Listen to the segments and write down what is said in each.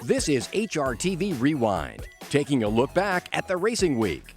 This is Hrtv Rewind, taking a look back at the racing week.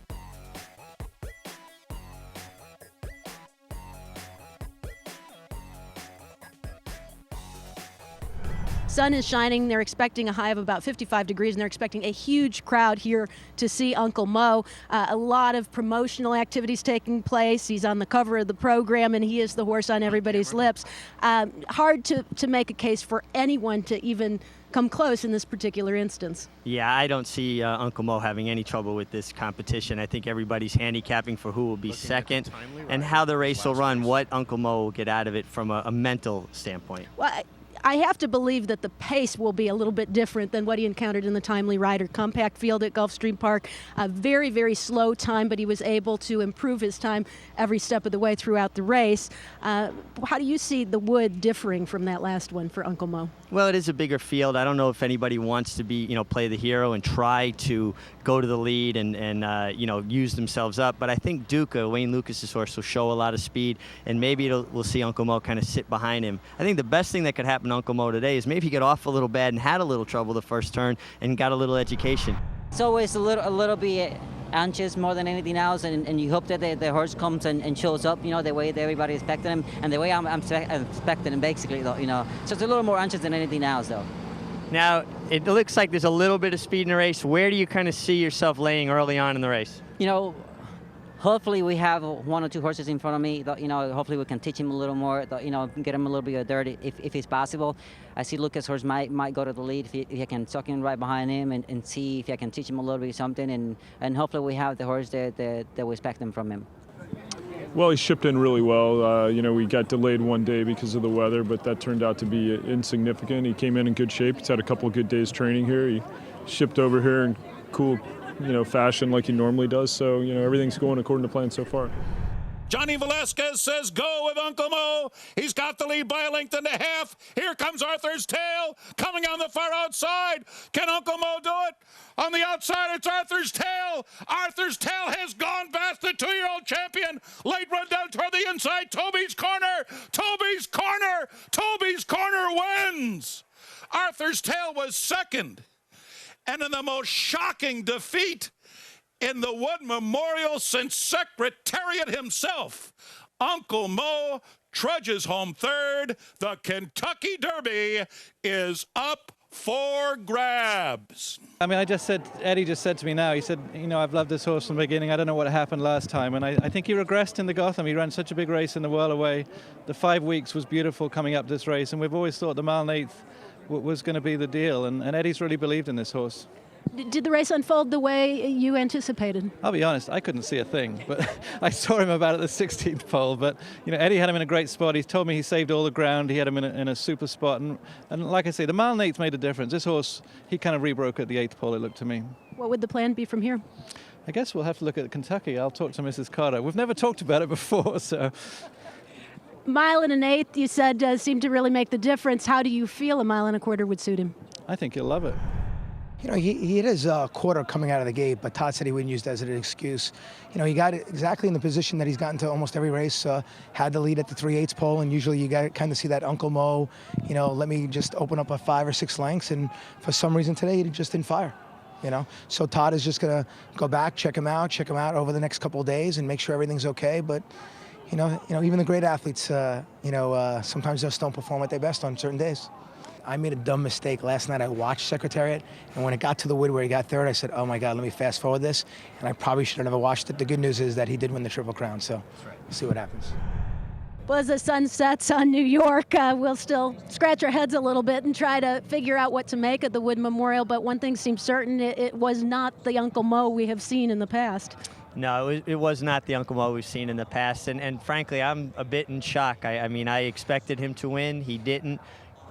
Sun is shining. They're expecting a high of about 55 degrees, and they're expecting a huge crowd here to see Uncle Mo. A lot of promotional activities taking place. He's on the cover of the program, and he is the horse on everybody's lips. Hard to make a case for anyone to even come close in this particular instance. Yeah, I don't see Uncle Mo having any trouble with this competition. I think everybody's handicapping for who will be second and how the race will run, what Uncle Mo will get out of it from a mental standpoint. Well, I have to believe that the pace will be a little bit different than what he encountered in the Timely Rider compact field at Gulfstream Park. A very, very slow time, but he was able to improve his time every step of the way throughout the race. How do you see the Wood differing from that last one for Uncle Mo? Well, it is a bigger field. I don't know if anybody wants to be, play the hero and try to go to the lead and use themselves up. But I think Duca, Wayne Lucas's horse, will show a lot of speed, and maybe we'll see Uncle Mo kind of sit behind him. I think the best thing that could happen to Uncle Mo today is maybe he got off a little bad and had a little trouble the first turn and got a little education. It's always a little bit anxious more than anything else, and you hope that the horse comes and shows up, the way that everybody expected him, and the way I'm expecting him, basically, though, So it's a little more anxious than anything else, though. Now, it looks like there's a little bit of speed in the race. Where do you kind of see yourself laying early on in the race? Hopefully we have one or two horses in front of me. Hopefully we can teach him a little more. Get him a little bit of dirt if it's possible. I see Lucas' horse might go to the lead if I can tuck in right behind him and see if I can teach him a little bit of something. And hopefully we have the horse that we expect from him. Well, he shipped in really well. We got delayed one day because of the weather, but that turned out to be insignificant. He came in good shape. He's had a couple of good days training here. He shipped over here in cool fashion like he normally does. So, everything's going according to plan so far. Johnny Velasquez says go with Uncle Mo. He's got the lead by a length and a half. Here comes Arthur's Tail coming on the far outside. Can Uncle Mo do it? On the outside, it's Arthur's Tail. Arthur's Tail has gone past the 2-year-old champion. Late run down toward the inside. Toby's corner. Toby's corner. Toby's corner wins. Arthur's Tail was second. And in the most shocking defeat in the Wood Memorial since Secretariat himself, Uncle Mo trudges home third. The Kentucky Derby is up for grabs. Eddie just said to me now, he said, I've loved this horse from the beginning. I don't know what happened last time. And I think he regressed in the Gotham. He ran such a big race in the Whirl Away. The 5 weeks was beautiful coming up this race. And we've always thought the mile and eighth was going to be the deal. And Eddie's really believed in this horse. Did the race unfold the way you anticipated? I'll be honest, I couldn't see a thing, but I saw him about at the 16th pole. But Eddie had him in a great spot. He told me he saved all the ground. He had him in a super spot, and like I say, the mile and eighth made a difference. This horse, he kind of rebroke at the 8th pole, it looked to me. What would the plan be from here? I guess we'll have to look at Kentucky. I'll talk to Mrs. Carter. We've never talked about it before, so. Mile and an eighth, you said, seemed to really make the difference. How do you feel a mile and a quarter would suit him? I think he'll love it. He hit his quarter coming out of the gate, but Todd said he wouldn't use that as an excuse. He got it exactly in the position that he's gotten to almost every race. Had the lead at the 3/8 pole, and usually you got to kind of see that Uncle Mo, let me just open up a 5 or 6 lengths, and for some reason today he just didn't fire. So Todd is just going to go back, check him out over the next couple of days, and make sure everything's okay. But even the great athletes, sometimes just don't perform at their best on certain days. I made a dumb mistake last night. I watched Secretariat, and when it got to the Wood where he got third, I said, oh my God, let me fast forward this. And I probably should have never watched it. The good news is that he did win the Triple Crown, so we'll see what happens. Well, as the sun sets on New York, we'll still scratch our heads a little bit and try to figure out what to make of the Wood Memorial, but one thing seems certain, it was not the Uncle Mo we have seen in the past. No, it was not the Uncle Mo we've seen in the past, and frankly, I'm a bit in shock. I expected him to win. He didn't.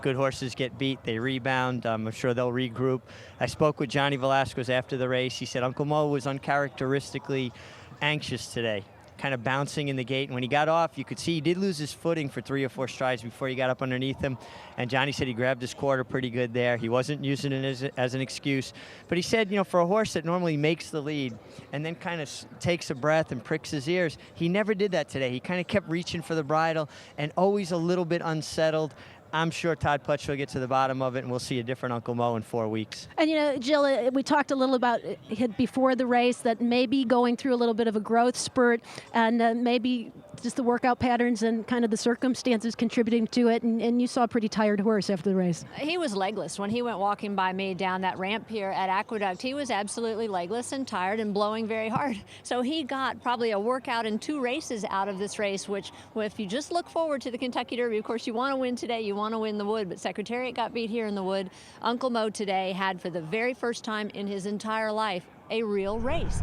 Good horses get beat, they rebound. I'm sure they'll regroup. I spoke with Johnny Velasquez after the race. He said Uncle Mo was uncharacteristically anxious today. kind of bouncing in the gate. And when he got off, you could see he did lose his footing for 3 or 4 strides before he got up underneath him. And Johnny said he grabbed his quarter pretty good there. He wasn't using it as an excuse. But he said, you know, for a horse that normally makes the lead and then kind of takes a breath and pricks his ears, he never did that today. He kind of kept reaching for the bridle and always a little bit unsettled. I'm sure Todd Putsch will get to the bottom of it, and we'll see a different Uncle Mo in 4 weeks. And, you know, Jill, we talked a little about it before the race that maybe going through a little bit of a growth spurt and maybe just the workout patterns and kind of the circumstances contributing to it. And you saw a pretty tired horse after the race. He was legless. When he went walking by me down that ramp here at Aqueduct, he was absolutely legless and tired and blowing very hard. So he got probably a workout in 2 races out of this race, which, if you just look forward to the Kentucky Derby, of course, you want to win today, you want to win the Wood, but Secretariat got beat here in the Wood. Uncle Mo today had, for the very first time in his entire life, a real race.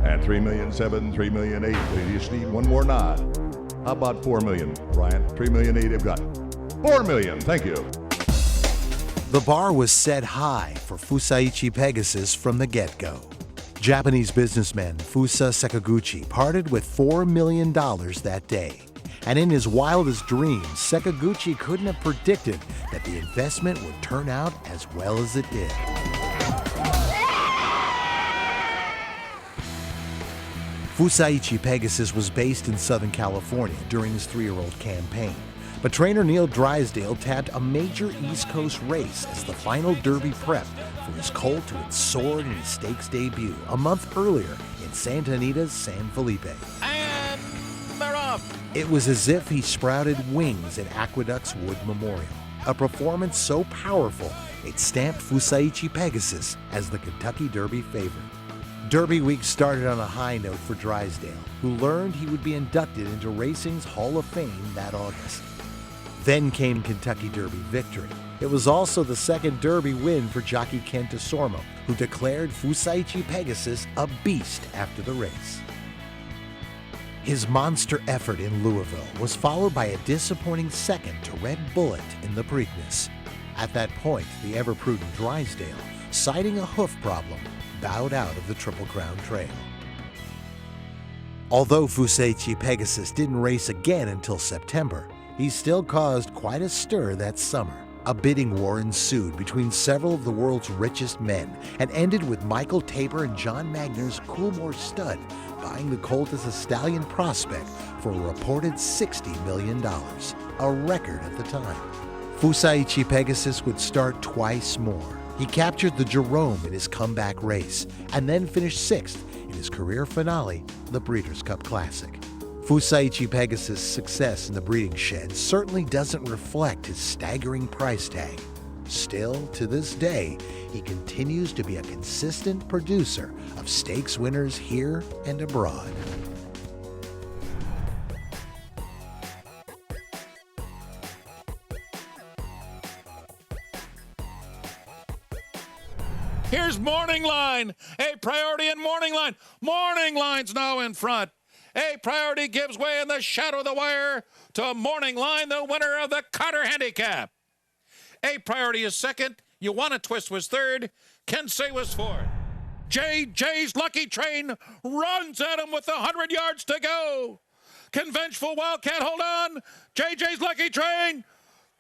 At $3,700,000, $3,800,000, you just need one more nod. How about $4 million, Brian? $3,800,000 have got $4 million. Thank you. The bar was set high for Fusaichi Pegasus from the get-go. Japanese businessman Fusa Sakaguchi parted with $4 million that day. And in his wildest dreams, Sakaguchi couldn't have predicted that the investment would turn out as well as it did. Fusaichi Pegasus was based in Southern California during his 3-year-old campaign. But trainer Neil Drysdale tapped a major East Coast race as the final Derby prep for his colt to its sword in his stakes debut a month earlier in Santa Anita's San Felipe. And they're off. It was as if he sprouted wings at Aqueduct's Wood Memorial, a performance so powerful it stamped Fusaichi Pegasus as the Kentucky Derby favorite. Derby week started on a high note for Drysdale, who learned he would be inducted into racing's Hall of Fame that August. Then came Kentucky Derby victory. It was also the second Derby win for jockey Ken Desormeaux, who declared Fusaichi Pegasus a beast after the race. His monster effort in Louisville was followed by a disappointing second to Red Bullet in the Preakness. At that point, the ever-prudent Drysdale, citing a hoof problem, bowed out of the Triple Crown Trail. Although Fusaichi Pegasus didn't race again until September, he still caused quite a stir that summer. A bidding war ensued between several of the world's richest men and ended with Michael Tabor and John Magner's Coolmore stud buying the colt as a stallion prospect for a reported $60 million, a record at the time. Fusaichi Pegasus would start twice more. He captured the Jerome in his comeback race and then finished 6th in his career finale, the Breeders' Cup Classic. Fusaichi Pegasus' success in the breeding shed certainly doesn't reflect his staggering price tag. Still, to this day, he continues to be a consistent producer of stakes winners here and abroad. Here's Morning Line. A Priority in Morning Line. Morning Line's now in front. A Priority gives way in the shadow of the wire to Morning Line, the winner of the Carter Handicap. A Priority is second. You Want a Twist was third. Kensei was fourth. JJ's Lucky Train runs at him with 100 yards to go. Convengeful Wildcat, hold on. JJ's Lucky Train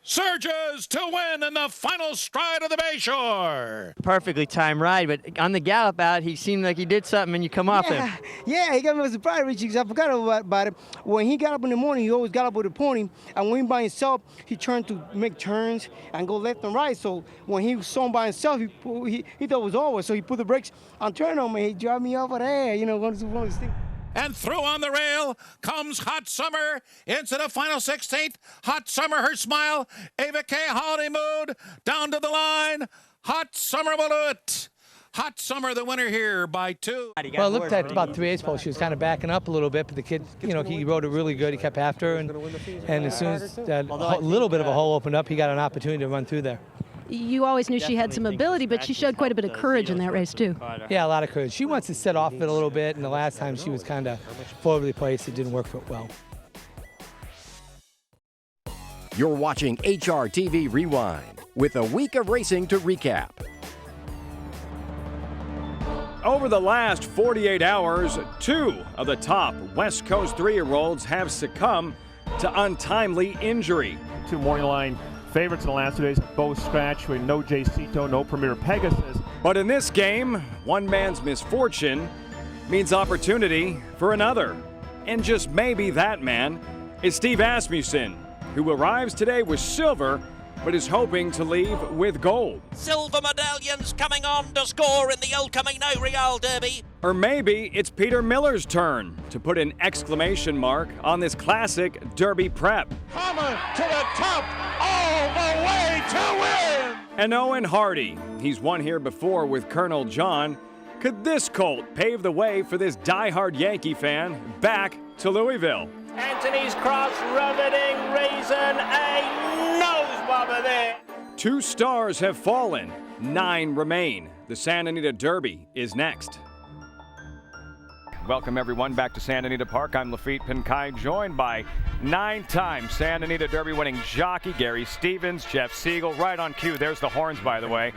surges to win in the final stride of the Bayshore. Perfectly timed ride, but on the gallop out, he seemed like he did something and you come off him. Yeah, he got me a surprise, Richie, because I forgot about it. When he got up in the morning, he always got up with a pony, and when he by himself, he turned to make turns and go left and right. So when he saw him by himself, he thought it was over, so he put the brakes on turn on me. He drove me over there, you know, one of those things. And through on the rail comes Hot Summer into the final 16th. Hot Summer, her smile. Ava K. Holiday Mood down to the line. Hot Summer will do it. Hot Summer, the winner here by 2. Well, it looked at about 3/8 pole. She was kind of backing up a little bit, but the kid, you know, he rode it really good. He kept after her, and as soon as that little bit of a hole opened up, he got an opportunity to run through there. You always knew she had some ability, but she showed quite a bit of courage in that race, too. Yeah, a lot of courage. She wants to set off it a little bit, and the last time she was kind of forwardly placed. It didn't work well. You're watching Hrtv Rewind with a week of racing to recap. Over the last 48 hours, 2 of the top West Coast 3-year-olds have succumbed to untimely injury. 2 morning line favorites in the last 2 days, both scratched with no Jaycito, no Premier Pegasus. But in this game, one man's misfortune means opportunity for another. And just maybe that man is Steve Asmussen, who arrives today with silver but is hoping to leave with gold. Silver medallions coming on to score in the El Camino Real Derby. Or maybe it's Peter Miller's turn to put an exclamation mark on this classic Derby prep. Coming to the top all the way to win. And Owen Hardy, he's won here before with Colonel John. Could this colt pave the way for this diehard Yankee fan back to Louisville? Anthony's Cross, riveting reason, a nose bobber there. 2 stars have fallen, 9 remain. The Santa Anita Derby is next. Welcome everyone back to Santa Anita Park. I'm Lafitte Pinkai, joined by 9-time Santa Anita Derby winning jockey Gary Stevens, Jeff Siegel, right on cue. There's the horns, by the way.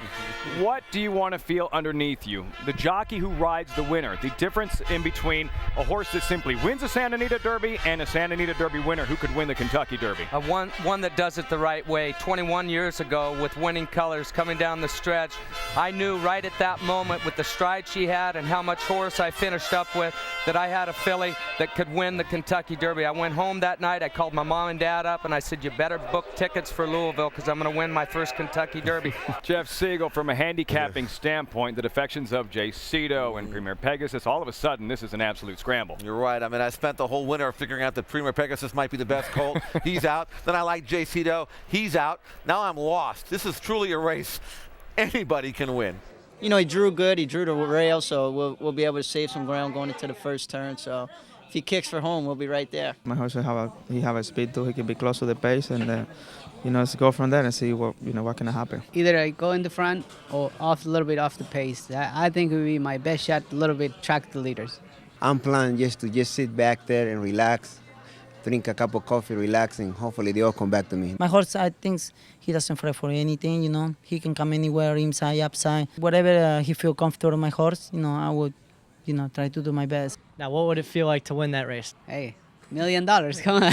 What do you want to feel underneath you? The jockey who rides the winner. The difference in between a horse that simply wins a Santa Anita Derby and a Santa Anita Derby winner who could win the Kentucky Derby. One that does it the right way. 21 years ago with winning colors coming down the stretch, I knew right at that moment with the stride she had and how much horse I finished up with that I had a filly that could win the Kentucky Derby. I went home that night, I called my mom and dad up and I said, you better book tickets for Louisville because I'm going to win my first Kentucky Derby. Jeff Siegel, from a handicapping standpoint, the defections of Jaycito and Premier Pegasus, all of a sudden this is an absolute scramble. You're right. I mean, I spent the whole winter figuring out that Premier Pegasus might be the best colt. He's out. Then I like Jaycito. He's out. Now I'm lost. This is truly a race anybody can win. You know, he drew good. He drew the rail, so we'll be able to save some ground going into the first turn. So if he kicks for home, we'll be right there. My horse he have a speed too. He can be close to the pace, and let's go from there and see what can happen. Either I go in the front or a little bit off the pace. I think it would be my best shot. A little bit track the leaders. I'm planning just sit back there and relax, drink a cup of coffee, relax, and hopefully they all come back to me. My horse, I think he doesn't fret for anything, He can come anywhere, inside, upside. Whatever he feel comfortable, my horse, I would, try to do my best. Now, what would it feel like to win that race? Hey, $1 million, come on.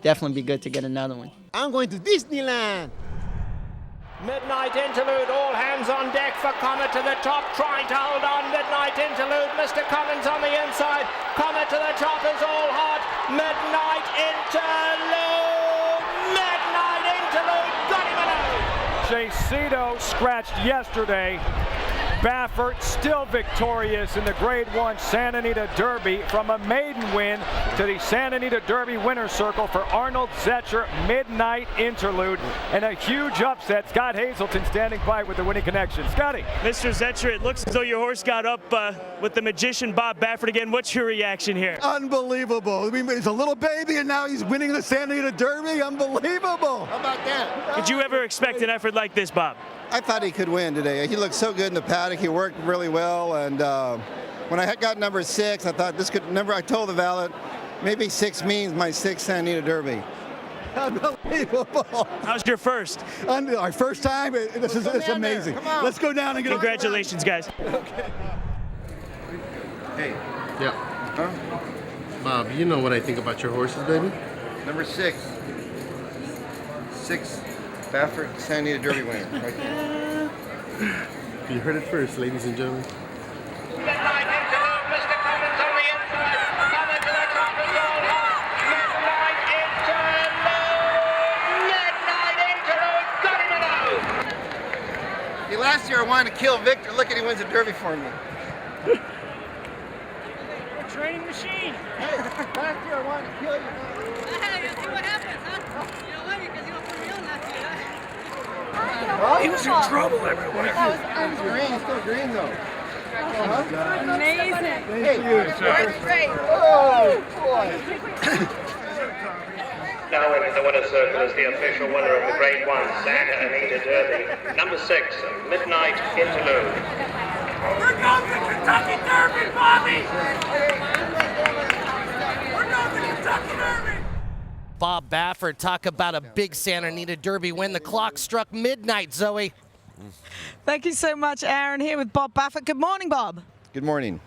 Definitely be good to get another one. I'm going to Disneyland. Midnight interlude, all hands on deck for Comet to the top, trying to hold on. Midnight interlude, Mr. Collins on the inside. Comet to the top is all hot. Midnight interlude, got him alone. Jaycito scratched yesterday. Baffert still victorious in the Grade 1 Santa Anita Derby, from a maiden win to the Santa Anita Derby winner's circle for Arnold Zetcher. Midnight interlude and a huge upset. Scott Hazelton standing by with the winning connection. Scotty. Mr. Zetcher, it looks as though your horse got up with the magician Bob Baffert again. What's your reaction here? Unbelievable. I mean, he's a little baby and now he's winning the Santa Anita Derby. Unbelievable. How about that? Did you ever expect an effort like this, Bob? I thought he could win today. He looked so good in the paddock. He worked really well. And when I got number 6, I thought this could, I told the valet, maybe 6 means my 6th Santa Anita Derby. Unbelievable. How's your first? Our first time. This is amazing. Let's go down and get Congratulations, guys. Okay. Hey. Yeah. Huh? Bob, you know what I think about your horses, baby? Number 6. 6. Baffert, Santa Anita Derby winner, right there. You heard it first, ladies and gentlemen. Midnight interlude, Mr. Collins on the inside. Coming to the top is all hot. Midnight interlude, got him alone. See, last year I wanted to kill Victor. Look at he wins a Derby for me. A training machine. Hey, last year I wanted to kill you. Hey, see what happens, huh? You know what? Because you don't put me on last year. He was in trouble everywhere. That was green. It's still green though. Amazing. Thank you. That's great. Oh, boy. Now in the winner's circle is the official winner of the Grade 1 Santa Anita Derby, number 6, Midnight Interlude. We're going to Kentucky Derby, Bobby! We're going to Kentucky Derby! Bob Baffert, talk about a big Santa Anita Derby win. The clock struck midnight, Zoe. Thank you so much, Aaron, here with Bob Baffert. Good morning, Bob. Good morning.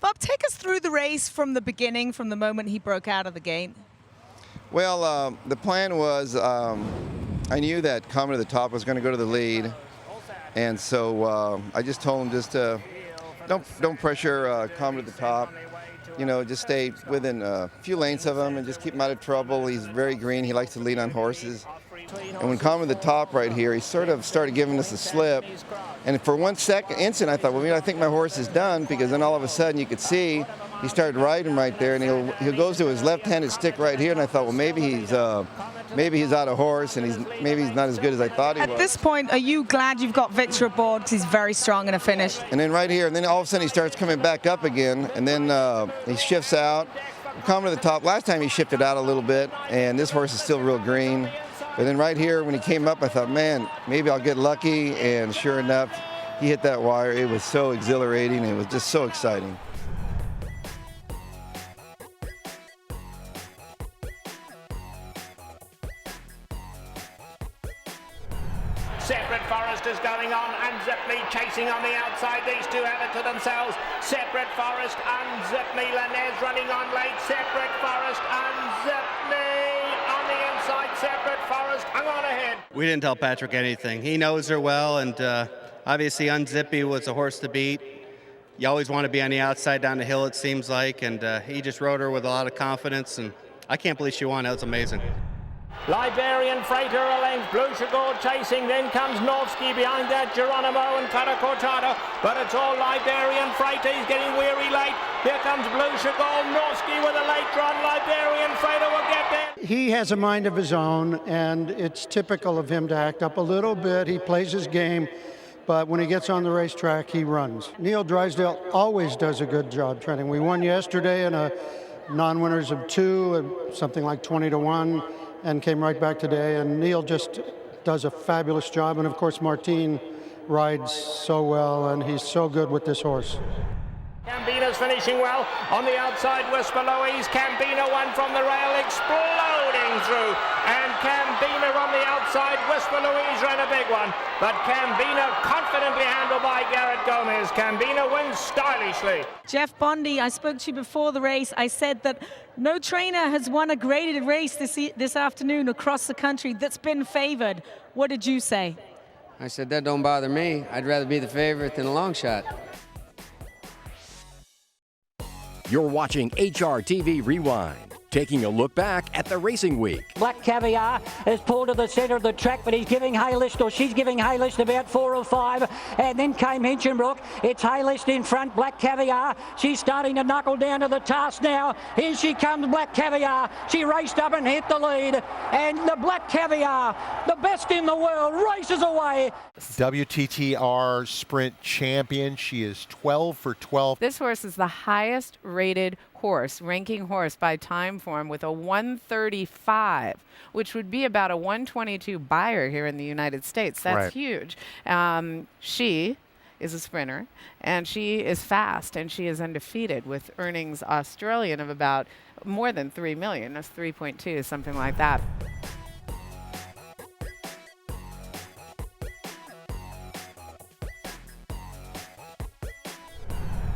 Bob, take us through the race from the beginning, from the moment he broke out of the gate. Well, the plan was I knew that Comet to the Top was going to go to the lead, and so I just told him just don't pressure Comet to the Top. You know, just stay within a few lengths of him and just keep him out of trouble. He's very green. He likes to lead on horses. And when Comet to the Top right here, he sort of started giving us a slip. And for one instant, I thought, well, I think my horse is done, because then all of a sudden you could see he started riding right there, and he goes to his left-handed stick right here, and I thought, well, maybe he's out of horse, and maybe he's not as good as I thought he was. At this point, are you glad you've got Victor aboard, because he's very strong in a finish? And then right here, and then all of a sudden he starts coming back up again, and then he shifts out. Comet to the Top, last time he shifted out a little bit, and this horse is still real green. But then right here, when he came up, I thought, man, maybe I'll get lucky, and sure enough, he hit that wire. It was so exhilarating, and it was just so exciting. Separate Forest is going on, and Zipney chasing on the outside. These two have it to themselves. Separate Forest and Zipney. Lanez running on late. Separate Forest and Zipney on the inside. Separate Forest hung on ahead. We didn't tell Patrick anything. He knows her well, and obviously Unzippy was a horse to beat. You always want to be on the outside down the hill, it seems like, and he just rode her with a lot of confidence, and I can't believe she won. That was amazing. Liberian Freighter a length, Blue Chagor chasing, then comes Novsky behind that, Geronimo and Cara Cortado, but it's all Liberian Freighter. He's getting weary late. Here comes Blue Chagor, Novsky with a late run. Liberian Freighter will get there. He has a mind of his own, and it's typical of him to act up a little bit. He plays his game, but when he gets on the racetrack, he runs. Neil Drysdale always does a good job training. We won yesterday in a non-winners of 2, and something like 20-1. And came right back today, and Neil just does a fabulous job, and of course Martin rides so well, and he's so good with this horse. Cambina's finishing well on the outside. Whisper Louise, Cambina one from the rail, exploding through, and Cambina on the outside. Whisper Louise ran a big one, but Cambina confidently handled by Garrett Gomez. Cambina wins stylishly. Jeff Bondy, I spoke to you before the race. I said that no trainer has won a graded race this afternoon across the country that's been favored. What did you say? I said, that don't bother me. I'd rather be the favorite than a long shot. You're watching Hrtv Rewind, taking a look back at the racing week. Black Caviar is pulled to the center of the track, but he's giving Haylist, or she's giving Haylist about 4 or 5. And then came Hinchinbrook. It's Haylist in front, Black Caviar. She's starting to knuckle down to the task now. Here she comes, Black Caviar. She raced up and hit the lead. And the Black Caviar, the best in the world, races away. WTTR Sprint Champion. She is 12 for 12. This horse is the highest rated horse, ranking horse by time form, with a 135, which would be about a 122 buyer here in the United States. That's right. Huge. She is a sprinter, and she is fast, and she is undefeated with earnings Australian of about more than 3 million. That's 3.2, something like that.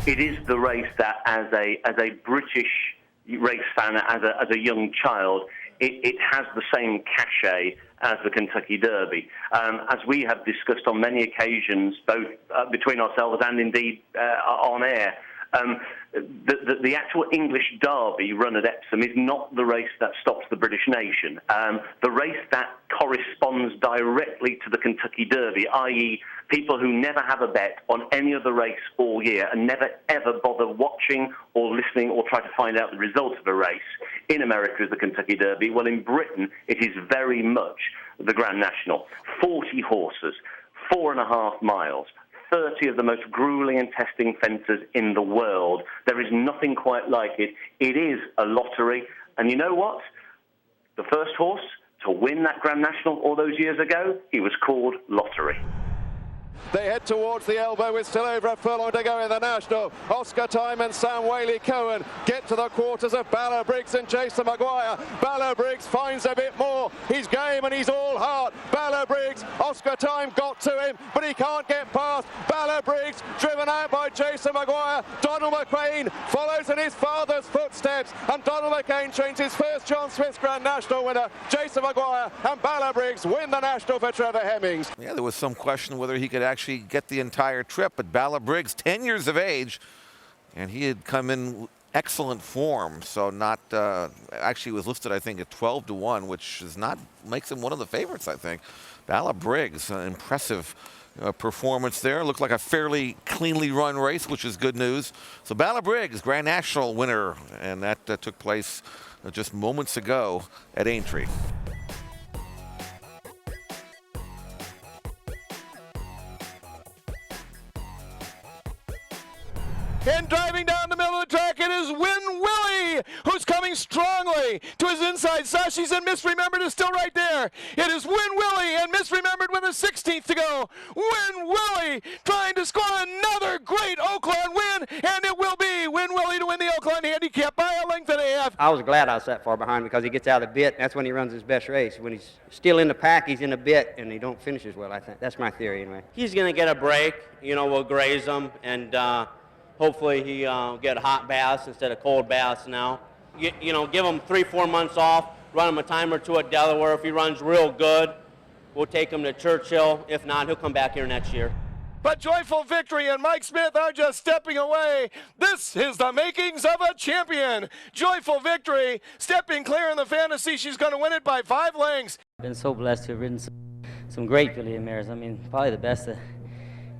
It is the race that, as a British race fan, as a young child, it has the same cachet as the Kentucky Derby. As we have discussed on many occasions, both between ourselves and indeed on air, the actual English Derby run at Epsom is not the race that stops the British nation. The race that corresponds directly to the Kentucky Derby, i.e. people who never have a bet on any other race all year and never ever bother watching or listening or try to find out the results of a race. In America is the Kentucky Derby. Well, in Britain, it is very much the Grand National. 40 horses, 4.5 miles. 30 of the most grueling and testing fences in the world. There is nothing quite like it. It is a lottery. And you know what? The first horse to win that Grand National all those years ago, he was called Lottery. They head towards the elbow with still over a furlong to go in the National. Oscar Time and Sam Whaley-Cohen get to the quarters of Balla Briggs and Jason Maguire. Balla Briggs finds a bit more. He's game and he's all heart. Balla Briggs, Oscar Time got to him, but he can't get past. Balla Briggs driven out by Jason Maguire. Donald McCain follows in his father's footsteps, and Donald McCain trains his first John Smith's Grand National winner. Jason Maguire and Balla Briggs win the National for Trevor Hemmings. Yeah, there was some question whether he could actually get the entire trip, but Balla Briggs, 10 years of age, and he had come in excellent form. So not actually was listed, I think, at 12-1, which is not makes him one of the favorites, I think. Balla Briggs, an impressive performance there. Looked like a fairly cleanly run race, which is good news. So Balla Briggs, Grand National winner, and that took place just moments ago at Aintree. And driving down the middle of the track, it is Win Willie, who's coming strongly to his inside. Sashi's and Misremembered is still right there. It is Win Willie and Misremembered with a 16th to go. Win Willie trying to score another great Oaklawn win, and it will be Win Willie to win the Oaklawn Handicap by a length and a half. I was glad I was that far behind because he gets out of the bit. That's when he runs his best race. When he's still in the pack, he's in the bit, and he don't finish as well, I think. That's my theory anyway. He's going to get a break. You know, we'll graze him, and hopefully he get hot baths instead of cold baths now. You know, give him 3-4 months off, run him a time or two at Delaware. If he runs real good, we'll take him to Churchill. If not, he'll come back here next year. But Joyful Victory and Mike Smith are just stepping away. This is the makings of a champion. Joyful Victory stepping clear in the fantasy. She's going to win it by 5 lengths. I've been so blessed to have ridden some great filly mares. I mean, probably the best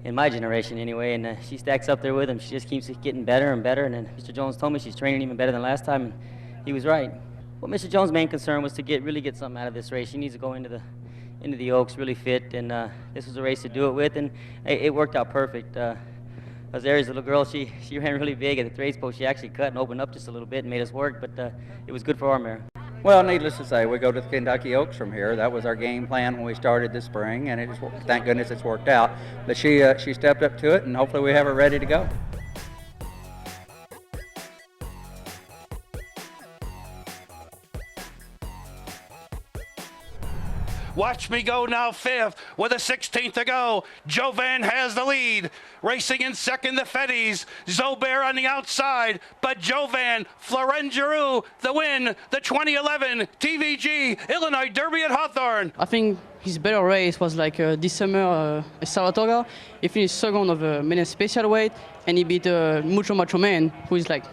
in my generation anyway, and she stacks up there with him. She just keeps getting better and better, and then Mr. Jones told me she's training even better than last time, and he was right. Well, Mr. Jones' main concern was to really get something out of this race. She needs to go into the Oaks really fit, and this was a race to do it with, and it worked out perfect. Azaria's little girl, she ran really big at the trade post. She actually cut and opened up just a little bit and made us work, but it was good for our mare. Well, needless to say, we go to the Kentucky Oaks from here. That was our game plan when we started this spring, and thank goodness it's worked out. But she stepped up to it, and hopefully we have her ready to go. Watch me go now 5th with a 16th to go. Jovan has the lead. Racing in second, the Fetties. Zobair on the outside, but Jovan, Florengeru, the win, the 2011 TVG Illinois Derby at Hawthorne. I think his better race was like this summer at Saratoga. He finished second of the men's special weight, and he beat Mucho Macho Man, who is like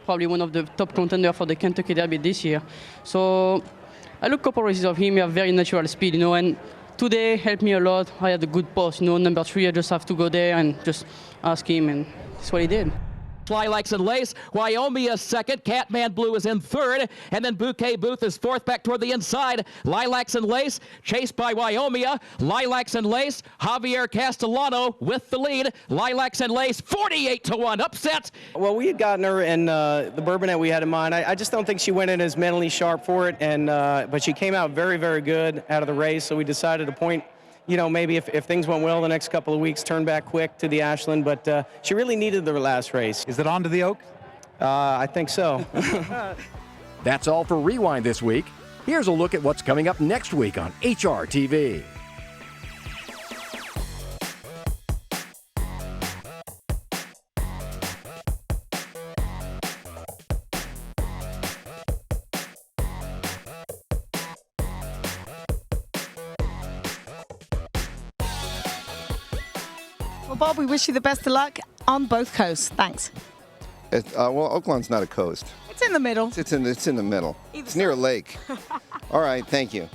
probably one of the top contenders for the Kentucky Derby this year. So I look a couple races of him. He has very natural speed, you know, and today helped me a lot. I had a good post, you know, number 3. I just have to go there and just ask him, and that's what he did. Lilacs and Lace, Wyoming is second, Catman Blue is in third, and then Bouquet Booth is fourth back toward the inside. Lilacs and Lace, chased by Wyoming. Lilacs and Lace, Javier Castellano with the lead. Lilacs and Lace, 48-1, upset. Well, we had gotten her in the Bourbonette we had in mind. I just don't think she went in as mentally sharp for it, and but she came out very, very good out of the race, so we decided to point, you know, maybe if things went well the next couple of weeks, turn back quick to the Ashland, but she really needed the last race. Is it on to the Oaks? I think so. That's all for Rewind this week. Here's a look at what's coming up next week on HRTV. Well, Bob, we wish you the best of luck on both coasts. Thanks. Well, Oakland's not a coast. It's in the middle. It's in the middle. It's near a lake. All right, thank you.